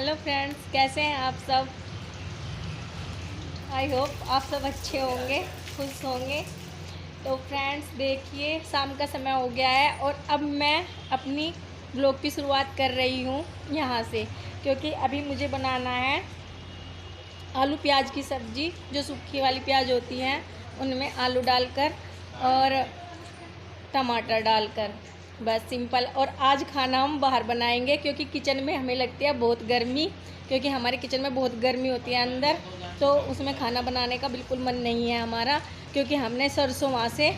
Hello friends, कैसे हैं आप सब। आई होप आप सब अच्छे होंगे, खुश होंगे। तो फ्रेंड्स देखिए, शाम का समय हो गया है और अब मैं अपनी ब्लॉग की शुरुआत कर रही हूँ यहाँ से, क्योंकि अभी मुझे बनाना है आलू प्याज की सब्ज़ी। जो सूखी वाली प्याज होती हैं उनमें आलू डालकर और टमाटर डालकर, बस सिंपल। और आज खाना हम बाहर बनाएंगे क्योंकि किचन में हमें लगती है बहुत गर्मी, क्योंकि हमारे किचन में बहुत गर्मी होती है अंदर, तो उसमें खाना बनाने का बिल्कुल मन नहीं है हमारा। क्योंकि हमने सरसों वहाँ से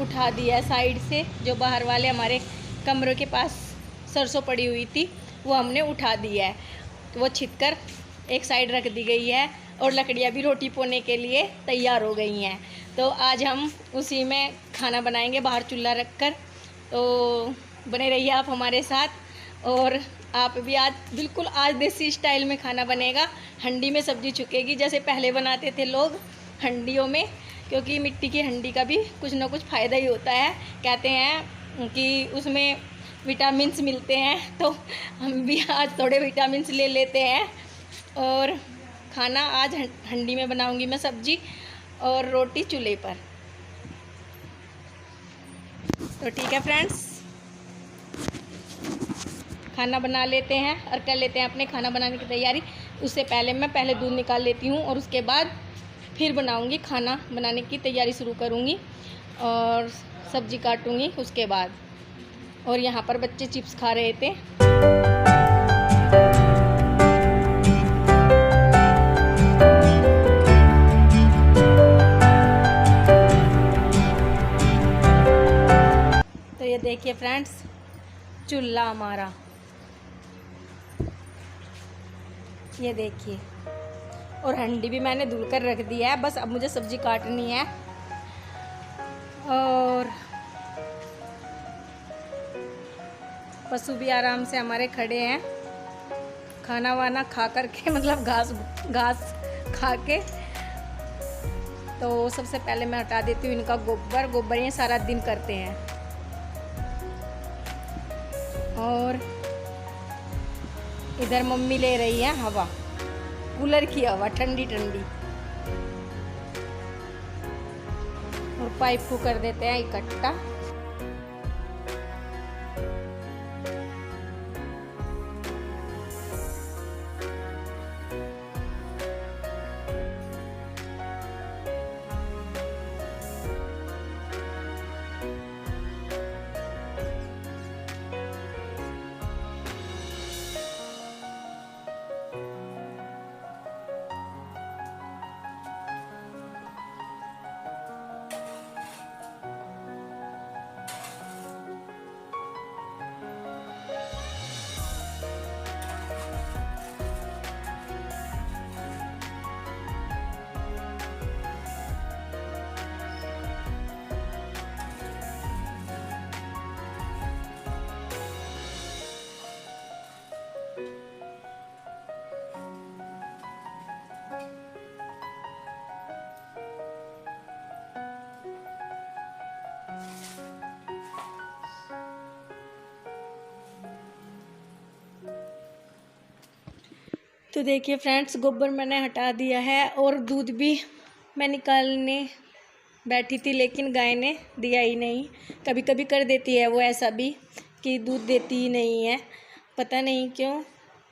उठा दिया है साइड से, जो बाहर वाले हमारे कमरों के पास सरसों पड़ी हुई थी वो हमने उठा दिया है, तो वो छिदकर एक साइड रख दी गई है और लकड़ियाँ भी रोटी पोने के लिए तैयार हो गई हैं। तो आज हम उसी में खाना बनाएंगे बाहर चूल्हा रखकर। तो बने रहिए आप हमारे साथ। और आप भी आज बिल्कुल आज देसी स्टाइल में खाना बनेगा। हंडी में सब्ज़ी छुकेगी जैसे पहले बनाते थे लोग हंडियों में, क्योंकि मिट्टी की हंडी का भी कुछ ना कुछ फ़ायदा ही होता है। कहते हैं कि उसमें विटामिन्स मिलते हैं, तो हम भी आज थोड़े विटामिन्स ले लेते हैं। और खाना आज हंडी में बनाऊंगी मैं सब्ज़ी, और रोटी चूल्हे पर। तो ठीक है फ्रेंड्स, खाना बना लेते हैं और कर लेते हैं अपने खाना बनाने की तैयारी। उससे पहले मैं दूध निकाल लेती हूँ और उसके बाद फिर बनाऊंगी, खाना बनाने की तैयारी शुरू करूँगी और सब्ज़ी काटूँगी उसके बाद। और यहाँ पर बच्चे चिप्स खा रहे थे। तो ये देखिए फ्रेंड्स, चूल्हा हमारा, ये देखिए। और हंडी भी मैंने धुल कर रख दिया है, बस अब मुझे सब्ज़ी काटनी है। और पशु भी आराम से हमारे खड़े हैं, खाना वाना खा कर के, मतलब घास खा के। तो सबसे पहले मैं हटा देती हूँ इनका गोबर ये सारा दिन करते हैं। और इधर मम्मी ले रही है हवा, कूलर की हवा, ठंडी ठंडी। और पाइप को कर देते हैं इकट्ठा। तो देखिए फ्रेंड्स, गोबर मैंने हटा दिया है और दूध भी मैं निकालने बैठी थी, लेकिन गाय ने दिया ही नहीं। कभी कभी कर देती है वो ऐसा भी कि दूध देती ही नहीं है, पता नहीं क्यों।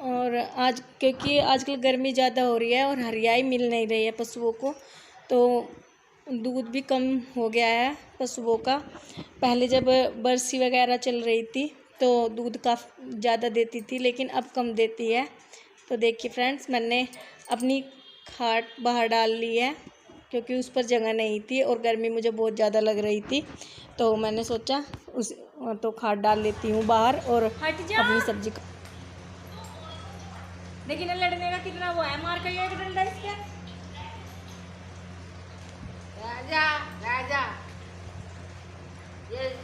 और आज क्योंकि आजकल गर्मी ज़्यादा हो रही है और हरियाई मिल नहीं रही है पशुओं को, तो दूध भी कम हो गया है पशुओं का। पहले जब बरसी वगैरह चल रही थी तो दूध काफ़ी ज़्यादा देती थी, लेकिन अब कम देती है। तो देखिए फ्रेंड्स, मैंने अपनी खाट बाहर डाल ली है क्योंकि उस पर जगह नहीं थी और गर्मी मुझे बहुत ज़्यादा लग रही थी, तो मैंने सोचा तो खाट डाल लेती हूँ बाहर और अपनी सब्जी। देखिए ना, लड़ने का कितना वो है, मार कर एक डंडा इसके। राजा राजा ये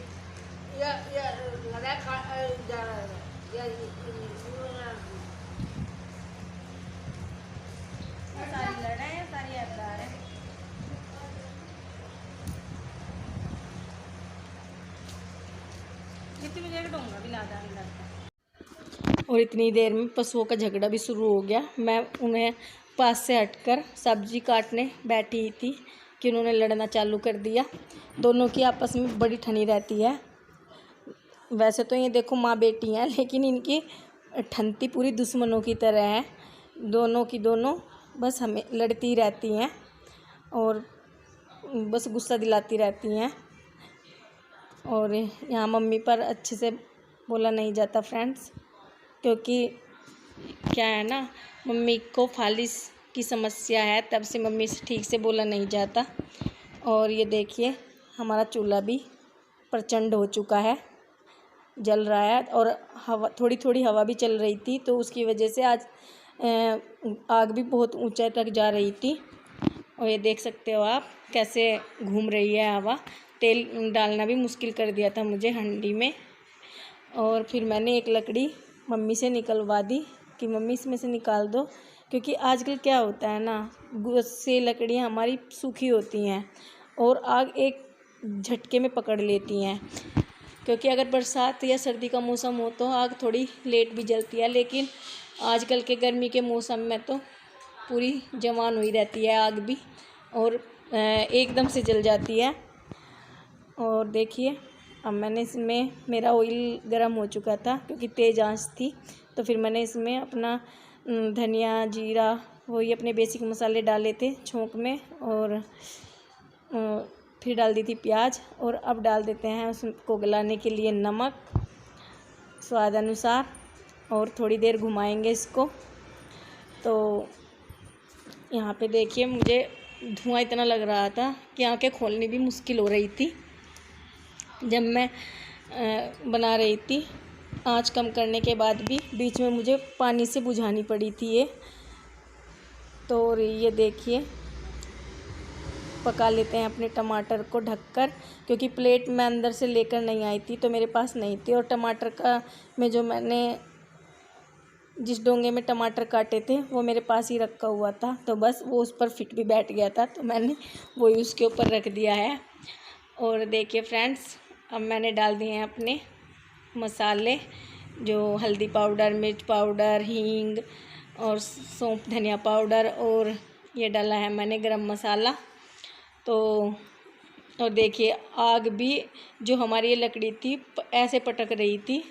सारी लड़े हैं, सारी यादगार है। और इतनी देर में पशुओं का झगड़ा भी शुरू हो गया। मैं उन्हें पास से हटकर सब्जी काटने बैठी थी कि उन्होंने लड़ना चालू कर दिया। दोनों की आपस में बड़ी ठनी रहती है। वैसे तो ये देखो माँ बेटी हैं, लेकिन इनकी ठनती पूरी दुश्मनों की तरह है। दोनों की दोनों बस हमें लड़ती रहती हैं और बस गुस्सा दिलाती रहती हैं। और यहाँ मम्मी पर अच्छे से बोला नहीं जाता फ्रेंड्स, क्योंकि क्या है ना, मम्मी को फालिस की समस्या है, तब से मम्मी से ठीक से बोला नहीं जाता। और ये देखिए हमारा चूल्हा भी प्रचंड हो चुका है, जल रहा है और हवा थोड़ी थोड़ी हवा भी चल रही थी, तो उसकी वजह से आज आग भी बहुत ऊंचाई तक जा रही थी। और ये देख सकते हो आप कैसे घूम रही है हवा। तेल डालना भी मुश्किल कर दिया था मुझे हंडी में। और फिर मैंने एक लकड़ी मम्मी से निकलवा दी कि मम्मी इसमें से निकाल दो, क्योंकि आजकल क्या होता है ना, से लकड़ियाँ हमारी सूखी होती हैं और आग एक झटके में पकड़ लेती हैं। क्योंकि अगर बरसात या सर्दी का मौसम हो तो आग थोड़ी लेट भी जलती है, लेकिन आजकल के गर्मी के मौसम में तो पूरी जवान हुई रहती है आग भी, और एकदम से जल जाती है। और देखिए अब मैंने इसमें, मेरा ऑयल गर्म हो चुका था क्योंकि तेज़ आंच थी, तो फिर मैंने इसमें अपना धनिया जीरा वही अपने बेसिक मसाले डाले थे छोंक में, और फिर डाल दी थी प्याज। और अब डाल देते हैं उसको गलाने के लिए नमक स्वाद अनुसार, और थोड़ी देर घुमाएंगे इसको। तो यहाँ पे देखिए मुझे धुआं इतना लग रहा था कि आंखें खोलनी भी मुश्किल हो रही थी जब मैं बना रही थी। आंच कम करने के बाद भी बीच में मुझे पानी से बुझानी पड़ी थी ये। तो ये देखिए पका लेते हैं अपने टमाटर को ढककर, क्योंकि प्लेट मैं अंदर से लेकर नहीं आई थी तो मेरे पास नहीं थी। और टमाटर का में जो मैंने जिस डोंगे में टमाटर काटे थे वो मेरे पास ही रखा हुआ था, तो बस वो उस पर फिट भी बैठ गया था, तो मैंने वही उसके ऊपर रख दिया है। और देखिए फ्रेंड्स अब मैंने डाल दिए हैं अपने मसाले, जो हल्दी पाउडर, मिर्च पाउडर, हींग और सौंफ धनिया पाउडर, और ये डाला है मैंने गरम मसाला। तो और देखिए आग भी जो हमारी ये लकड़ी थी ऐसे पटक रही थी,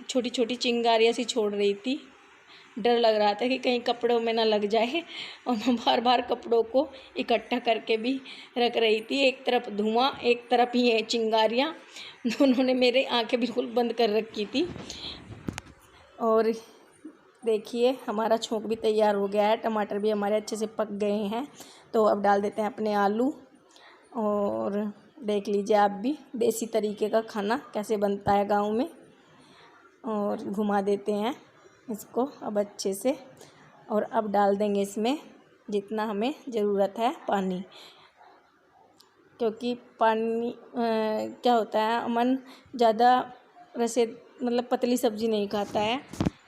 छोटी छोटी चिंगारियाँ सी छोड़ रही थी। डर लग रहा था कि कहीं कपड़ों में ना लग जाए, और मैं बार बार कपड़ों को इकट्ठा करके भी रख रही थी। एक तरफ धुआं, एक तरफ ये चिंगारियाँ, दोनों ने मेरे आंखें बिल्कुल बंद कर रखी थी। और देखिए हमारा छोंक भी तैयार हो गया है, टमाटर भी हमारे अच्छे से पक गए हैं। तो अब डाल देते हैं अपने आलू, और देख लीजिए आप भी देसी तरीके का खाना कैसे बनता है गांव में। और घुमा देते हैं इसको अब अच्छे से, और अब डाल देंगे इसमें जितना हमें ज़रूरत है पानी, क्योंकि पानी क्या होता है, अमन ज़्यादा रसे मतलब पतली सब्ज़ी नहीं खाता है।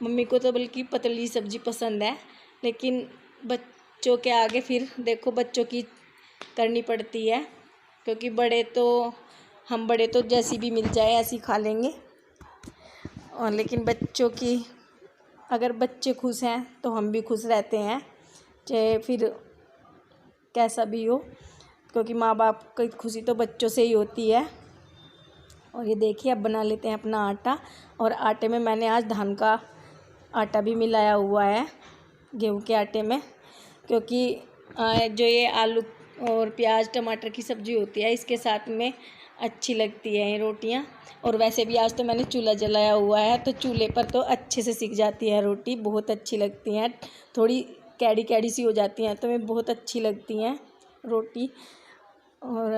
मम्मी को तो बल्कि पतली सब्ज़ी पसंद है, लेकिन बच्चों के आगे फिर देखो बच्चों की करनी पड़ती है, क्योंकि हम बड़े तो जैसी भी मिल जाए ऐसी खा लेंगे, और लेकिन बच्चों की, अगर बच्चे खुश हैं तो हम भी खुश रहते हैं, चाहे फिर कैसा भी हो, क्योंकि माँ बाप की खुशी तो बच्चों से ही होती है। और ये देखिए अब बना लेते हैं अपना आटा, और आटे में मैंने आज धान का आटा भी मिलाया हुआ है गेहूं के आटे में, क्योंकि जो ये आलू और प्याज टमाटर की सब्ज़ी होती है इसके साथ में अच्छी लगती है ये रोटियां। और वैसे भी आज तो मैंने चूल्हा जलाया हुआ है, तो चूल्हे पर तो अच्छे से सिक जाती है रोटी, बहुत अच्छी लगती हैं। थोड़ी कैड़ी कैड़ी सी हो जाती हैं तो मैं बहुत अच्छी लगती हैं रोटी। और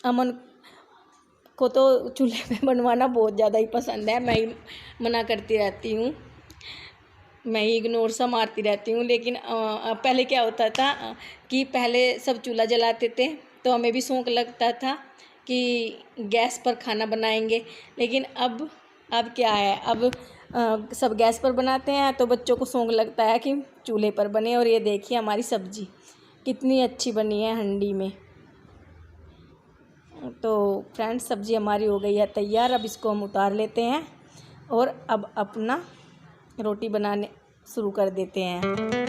अमन को तो चूल्हे पे बनवाना बहुत ज़्यादा ही पसंद है, मैं ही मना करती रहती हूँ, मैं ही इग्नोर सा मारती रहती हूँ। लेकिन पहले क्या होता था कि पहले सब चूल्हा जलाते थे तो हमें भी शौक़ लगता था कि गैस पर खाना बनाएंगे, लेकिन अब क्या है, अब सब गैस पर बनाते हैं तो बच्चों को शौक़ लगता है कि चूल्हे पर बने। और ये देखिए हमारी सब्ज़ी कितनी अच्छी बनी है हंडी में। तो फ्रेंड्स सब्ज़ी हमारी हो गई है तैयार, अब इसको हम उतार लेते हैं और अब अपना रोटी बनाने शुरू कर देते हैं।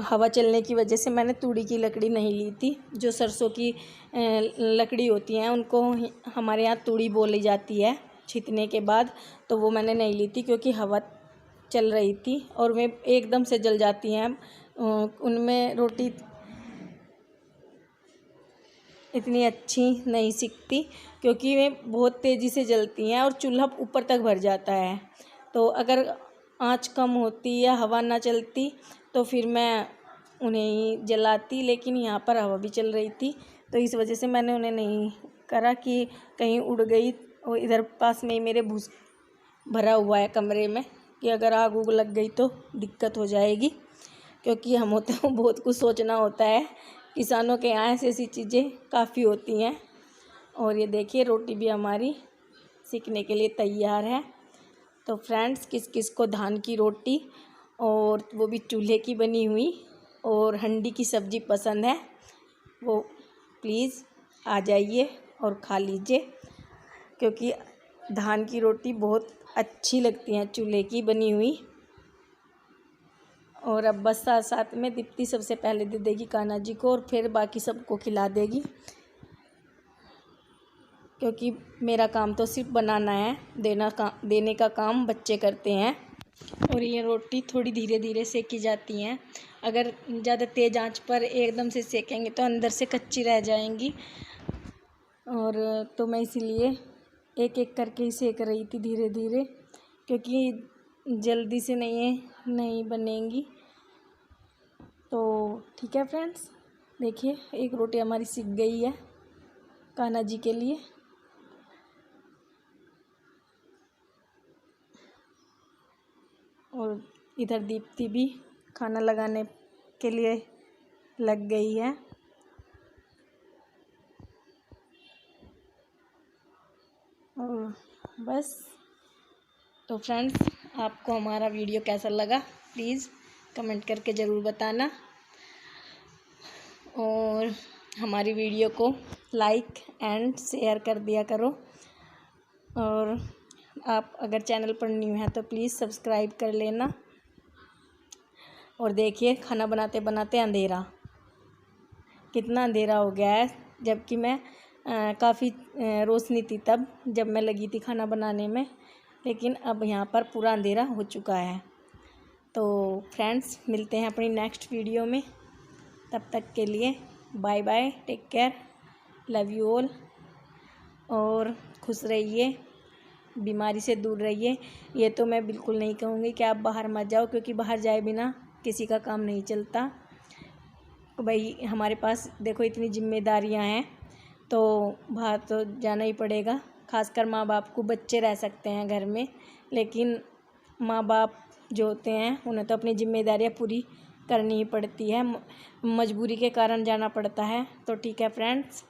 हवा चलने की वजह से मैंने तूड़ी की लकड़ी नहीं ली थी। जो सरसों की लकड़ी होती हैं उनको हमारे यहाँ तूड़ी बोली जाती है छींटने के बाद, तो वो मैंने नहीं ली थी क्योंकि हवा चल रही थी और वे एकदम से जल जाती हैं। उनमें रोटी इतनी अच्छी नहीं सिकती क्योंकि वे बहुत तेज़ी से जलती हैं और चूल्हा ऊपर तक भर जाता है। तो अगर आँच कम होती या हवा ना चलती तो फिर मैं उन्हें जलाती, लेकिन यहाँ पर हवा भी चल रही थी तो इस वजह से मैंने उन्हें नहीं करा कि कहीं उड़ गई। और इधर पास में ही मेरे भूस भरा हुआ है कमरे में कि अगर आग उग लग गई तो दिक्कत हो जाएगी, क्योंकि हम होते हैं बहुत कुछ सोचना होता है। किसानों के यहाँ ऐसी ऐसी चीज़ें काफ़ी होती हैं। और ये देखिए रोटी भी हमारी सीखने के लिए तैयार है। तो फ्रेंड्स, किस किस को धान की रोटी और वो भी चूल्हे की बनी हुई और हंडी की सब्ज़ी पसंद है, वो प्लीज़ आ जाइए और खा लीजिए, क्योंकि धान की रोटी बहुत अच्छी लगती है चूल्हे की बनी हुई। और अब बस साथ साथ में दीप्ति सबसे पहले दे देगी कान्हा जी को और फिर बाकी सबको खिला देगी, क्योंकि मेरा काम तो सिर्फ बनाना है, देने का काम बच्चे करते हैं। और ये रोटी थोड़ी धीरे धीरे सेकी जाती हैं। अगर ज़्यादा तेज़ आंच पर एकदम से सेकेंगे तो अंदर से कच्ची रह जाएंगी। और तो मैं इसीलिए एक एक करके ही सेक रही थी धीरे धीरे, क्योंकि जल्दी से नहीं बनेंगी। तो ठीक है फ्रेंड्स, देखिए एक रोटी हमारी सिक गई है कान्हा जी के लिए। और इधर दीप्ति भी खाना लगाने के लिए लग गई है। और बस, तो फ्रेंड्स, आपको हमारा वीडियो कैसा लगा प्लीज़ कमेंट करके ज़रूर बताना। और हमारी वीडियो को लाइक एंड शेयर कर दिया करो। और आप अगर चैनल पर न्यू हैं तो प्लीज़ सब्सक्राइब कर लेना। और देखिए खाना बनाते बनाते अंधेरा, कितना अंधेरा हो गया है, जबकि मैं काफ़ी रोशनी थी तब जब मैं लगी थी खाना बनाने में, लेकिन अब यहाँ पर पूरा अंधेरा हो चुका है। तो फ्रेंड्स, मिलते हैं अपनी नेक्स्ट वीडियो में। तब तक के लिए bye bye, take care, love you all. और खुश रहिए, बीमारी से दूर रहिए। ये तो मैं बिल्कुल नहीं कहूँगी कि आप बाहर मत जाओ, क्योंकि बाहर जाए बिना किसी का काम नहीं चलता। भाई हमारे पास देखो इतनी जिम्मेदारियां हैं, तो बाहर तो जाना ही पड़ेगा। खासकर माँ बाप को, बच्चे रह सकते हैं घर में, लेकिन माँ बाप जो होते हैं उन्हें तो अपनी जिम्मेदारियां पूरी करनी ही पड़ती है, मजबूरी के कारण जाना पड़ता है। तो ठीक है फ्रेंड्स,